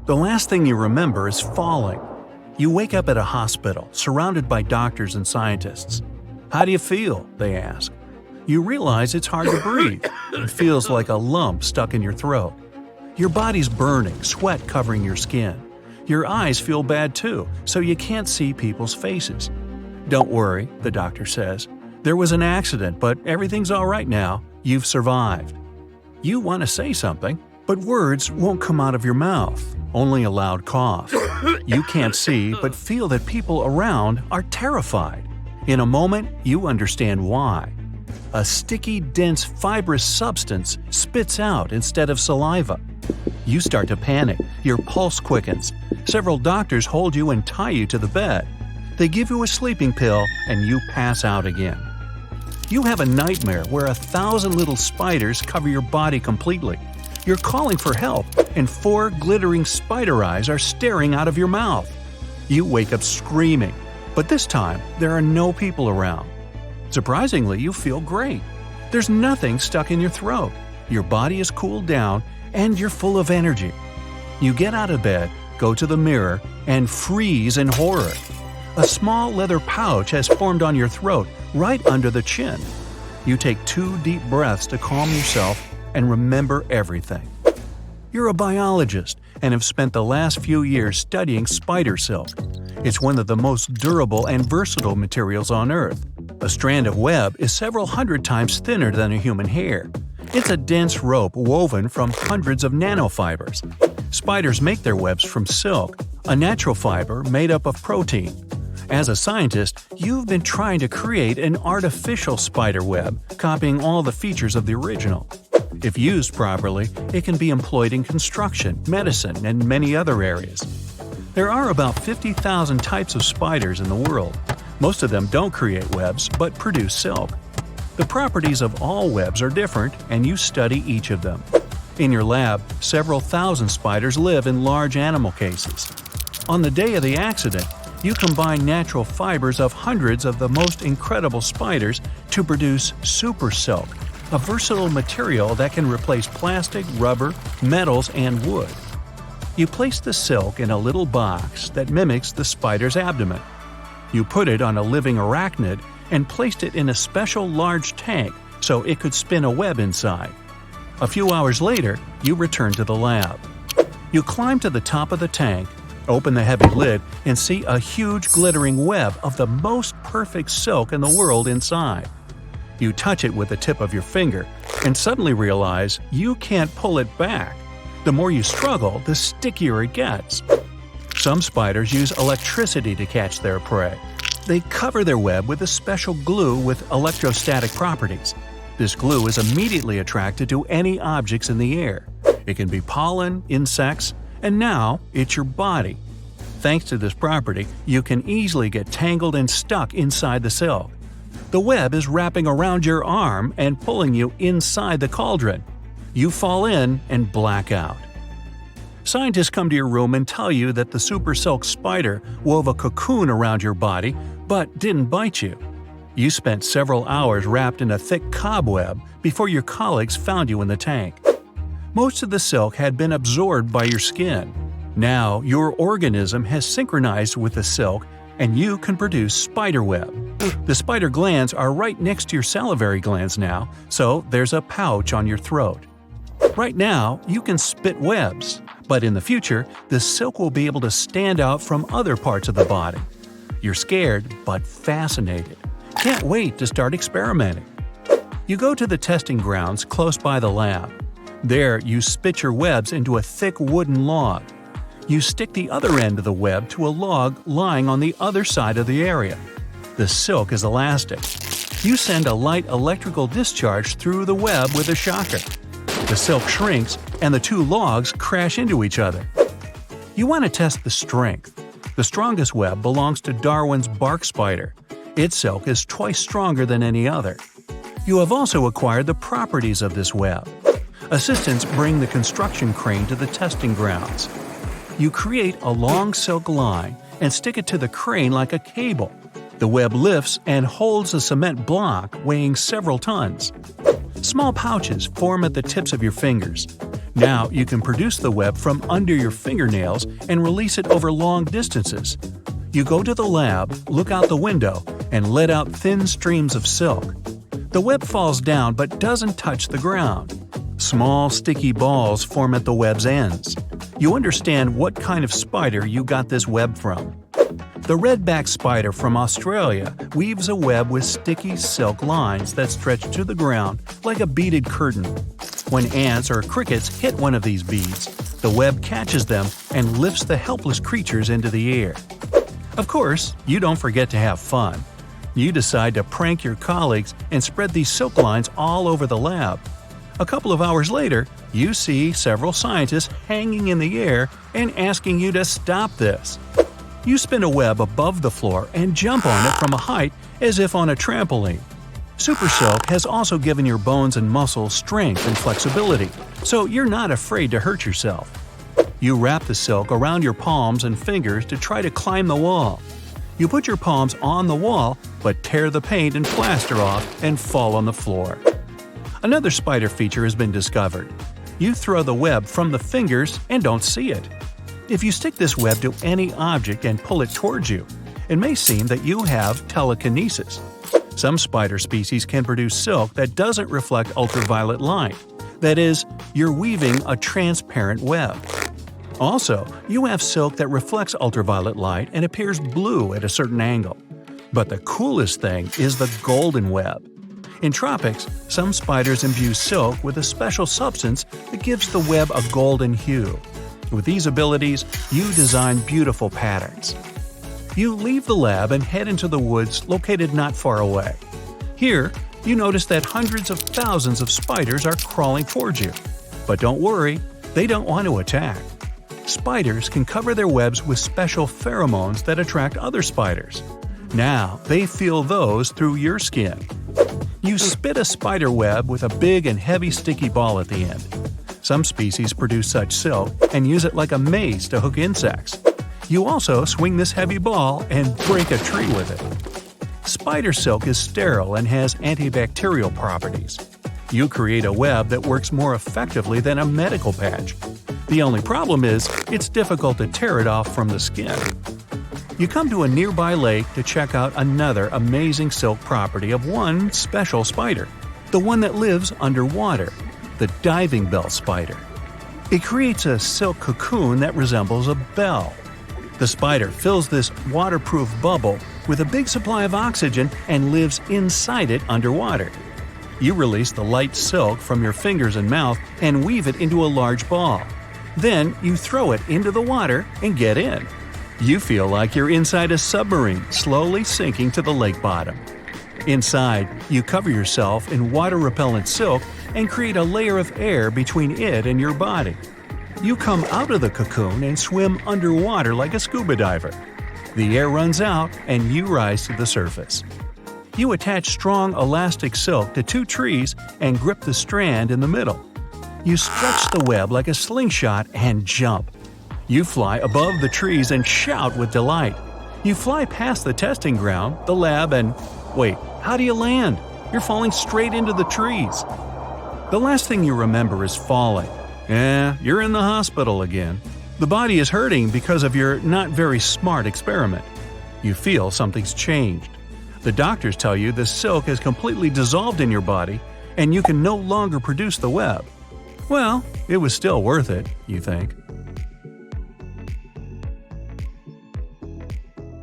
The last thing you remember is falling. You wake up at a hospital, surrounded by doctors and scientists. "How do you feel?" they ask. You realize it's hard to breathe. It feels like a lump stuck in your throat. Your body's burning, sweat covering your skin. Your eyes feel bad too, so you can't see people's faces. "Don't worry," the doctor says. "There was an accident, but everything's all right now. You've survived." You want to say something, but words won't come out of your mouth, only a loud cough. You can't see but feel that people around are terrified. In a moment, you understand why. A sticky, dense, fibrous substance spits out instead of saliva. You start to panic, your pulse quickens. Several doctors hold you and tie you to the bed. They give you a sleeping pill and you pass out again. You have a nightmare where 1,000 little spiders cover your body completely. You're calling for help, and 4 glittering spider eyes are staring out of your mouth. You wake up screaming, but this time there are no people around. Surprisingly, you feel great. There's nothing stuck in your throat. Your body is cooled down, and you're full of energy. You get out of bed, go to the mirror, and freeze in horror. A small leather pouch has formed on your throat, right under the chin. You take 2 deep breaths to calm yourself and remember everything. You're a biologist and have spent the last few years studying spider silk. It's one of the most durable and versatile materials on Earth. A strand of web is several hundred times thinner than a human hair. It's a dense rope woven from hundreds of nanofibers. Spiders make their webs from silk, a natural fiber made up of protein. As a scientist, you've been trying to create an artificial spider web, copying all the features of the original. If used properly, it can be employed in construction, medicine, and many other areas. There are about 50,000 types of spiders in the world. Most of them don't create webs, but produce silk. The properties of all webs are different, and you study each of them. In your lab, several thousand spiders live in large animal cases. On the day of the accident, you combine natural fibers of hundreds of the most incredible spiders to produce super silk, a versatile material that can replace plastic, rubber, metals, and wood. You place the silk in a little box that mimics the spider's abdomen. You put it on a living arachnid and placed it in a special large tank so it could spin a web inside. A few hours later, you return to the lab. You climb to the top of the tank, open the heavy lid, and see a huge glittering web of the most perfect silk in the world inside. You touch it with the tip of your finger and suddenly realize you can't pull it back. The more you struggle, the stickier it gets. Some spiders use electricity to catch their prey. They cover their web with a special glue with electrostatic properties. This glue is immediately attracted to any objects in the air. It can be pollen, insects, and now it's your body. Thanks to this property, you can easily get tangled and stuck inside the silk. The web is wrapping around your arm and pulling you inside the cauldron. You fall in and black out. Scientists come to your room and tell you that the super silk spider wove a cocoon around your body but didn't bite you. You spent several hours wrapped in a thick cobweb before your colleagues found you in the tank. Most of the silk had been absorbed by your skin. Now your organism has synchronized with the silk and you can produce spider web. The spider glands are right next to your salivary glands now, so there's a pouch on your throat. Right now, you can spit webs, but in the future, the silk will be able to stand out from other parts of the body. You're scared, but fascinated. Can't wait to start experimenting. You go to the testing grounds close by the lab. There, you spit your webs into a thick wooden log. You stick the other end of the web to a log lying on the other side of the area. The silk is elastic. You send a light electrical discharge through the web with a shocker. The silk shrinks, and the 2 logs crash into each other. You want to test the strength. The strongest web belongs to Darwin's bark spider. Its silk is twice stronger than any other. You have also acquired the properties of this web. Assistants bring the construction crane to the testing grounds. You create a long silk line and stick it to the crane like a cable. The web lifts and holds a cement block weighing several tons. Small pouches form at the tips of your fingers. Now you can produce the web from under your fingernails and release it over long distances. You go to the lab, look out the window, and let out thin streams of silk. The web falls down but doesn't touch the ground. Small, sticky balls form at the web's ends. You understand what kind of spider you got this web from. The redback spider from Australia weaves a web with sticky silk lines that stretch to the ground like a beaded curtain. When ants or crickets hit one of these beads, the web catches them and lifts the helpless creatures into the air. Of course, you don't forget to have fun. You decide to prank your colleagues and spread these silk lines all over the lab. A couple of hours later, you see several scientists hanging in the air and asking you to stop this. You spin a web above the floor and jump on it from a height as if on a trampoline. Super silk has also given your bones and muscles strength and flexibility, so you're not afraid to hurt yourself. You wrap the silk around your palms and fingers to try to climb the wall. You put your palms on the wall, but tear the paint and plaster off and fall on the floor. Another spider feature has been discovered. You throw the web from the fingers and don't see it. If you stick this web to any object and pull it towards you, it may seem that you have telekinesis. Some spider species can produce silk that doesn't reflect ultraviolet light. That is, you're weaving a transparent web. Also, you have silk that reflects ultraviolet light and appears blue at a certain angle. But the coolest thing is the golden web. In tropics, some spiders imbue silk with a special substance that gives the web a golden hue. With these abilities, you design beautiful patterns. You leave the lab and head into the woods located not far away. Here, you notice that hundreds of thousands of spiders are crawling towards you. But don't worry, they don't want to attack. Spiders can cover their webs with special pheromones that attract other spiders. Now, they feel those through your skin. You spit a spider web with a big and heavy sticky ball at the end. Some species produce such silk and use it like a mace to hook insects. You also swing this heavy ball and break a tree with it. Spider silk is sterile and has antibacterial properties. You create a web that works more effectively than a medical patch. The only problem is, it's difficult to tear it off from the skin. You come to a nearby lake to check out another amazing silk property of one special spider, the one that lives underwater, the diving bell spider. It creates a silk cocoon that resembles a bell. The spider fills this waterproof bubble with a big supply of oxygen and lives inside it underwater. You release the light silk from your fingers and mouth and weave it into a large ball. Then you throw it into the water and get in. You feel like you're inside a submarine slowly sinking to the lake bottom. Inside, you cover yourself in water-repellent silk and create a layer of air between it and your body. You come out of the cocoon and swim underwater like a scuba diver. The air runs out and you rise to the surface. You attach strong elastic silk to two trees and grip the strand in the middle. You stretch the web like a slingshot and jump. You fly above the trees and shout with delight. You fly past the testing ground, the lab, and wait, how do you land? You're falling straight into the trees. The last thing you remember is falling. You're in the hospital again. The body is hurting because of your not very smart experiment. You feel something's changed. The doctors tell you the silk has completely dissolved in your body and you can no longer produce the web. Well, it was still worth it, you think.